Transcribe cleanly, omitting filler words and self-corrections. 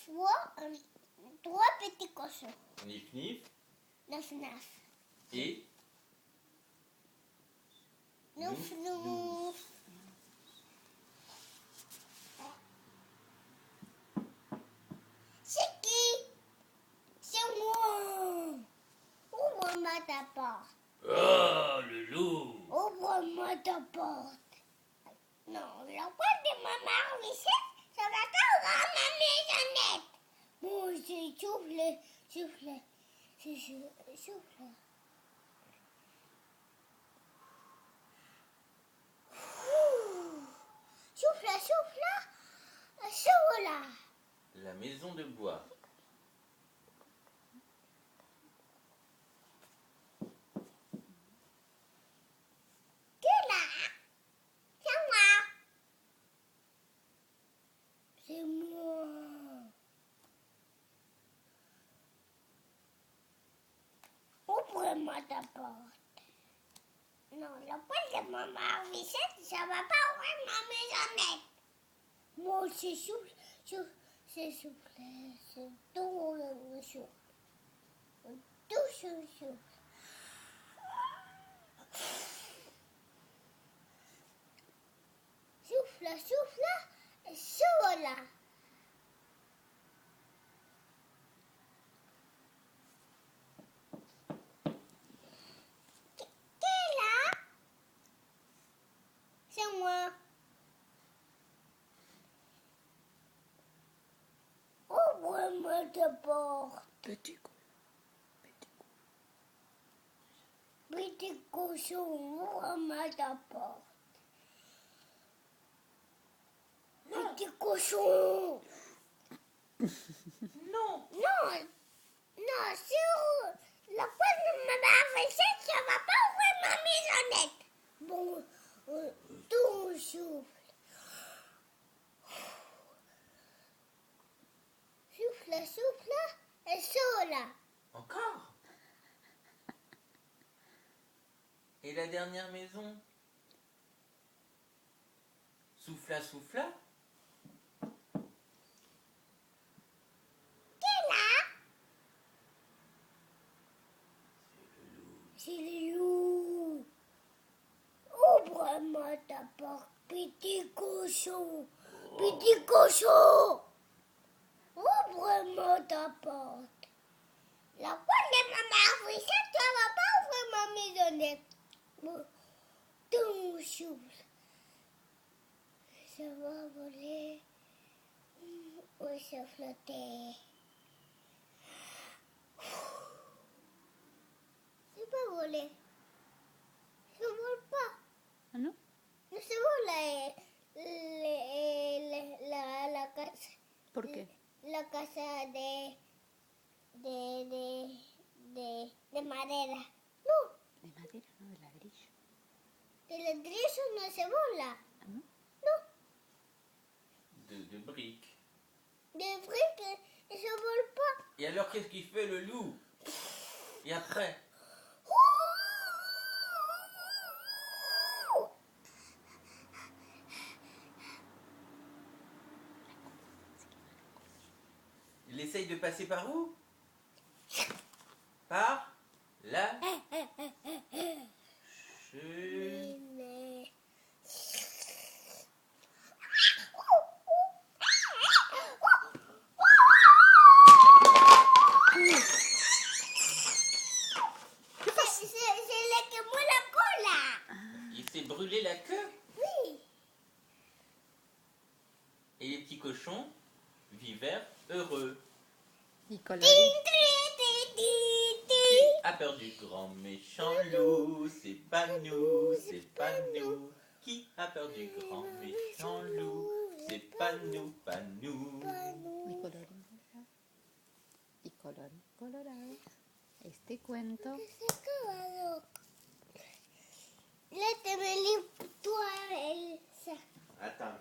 fois, trois petits cochons. Nif nif. Neuf, neuf. Et Neuf, neuf. C'est qui? C'est moi. Ouvre-moi ta porte. oh, le loup. Ouvre-moi ta porte. Non, la porte de maman Richette, ça va pas ouvrir ma maisonnette. Bon, c'est souffle, souffle, souffle. Souffle, souffle, souffle. La maison de bois. Qui est là? C'est moi. C'est moi. Ouvre-moi ta porte. Non, la porte de maman Richette, ça va pas ouvrir ma maisonnette. Moi, c'est souffle, souffle, c'est souffle, c'est tout le souffle. Tout ce souffle. Souffle, souffle, souffle. Qui est là? C'est moi. Ouvre-moi ta porte. Petit Petit cochon, ouvre-moi ta porte. Petit cochon. Non. Non, non, sur la porte de ma Richette, ça va pas ouvrir ma maisonnette. Bon, tout souffle. Souffle, souffle, et souffle. Encore. Et la dernière maison? Souffla, souffla. Qui est là? C'est le loup. Ouvre-moi ta porte, petit cochon. Petit cochon. Ouvre-moi ta porte. La porte de maman Richette, ça va pas ouvrir ma maisonnette. Bon, tout souffle. Ça va voler ou se flotter. C'est pas voler. Ça vole pas. Ah non? No se vole la casa. ¿Por qué? La casa de madera. No, De madera, no de ladrillo. de ladrillo no se vola. Ah non? No, De briques. de briques, ça vole pas. Et alors, qu'est-ce qu'il fait le loup? Et après? Il essaye de passer par où? Par la C'est le que moi la cola. Il s'est brûlé la queue. Oui. Et les petits cochons vivèrent heureux. Y con la Qui a peur du grand méchant loup? C'est pas nous, c'est pas nous. Qui a peur du grand méchant loup? C'est pas nous, pas nous. Y colorín colorado. Este cuento Se ha acabado. Léete, Meli, tú a Elsa. Attends,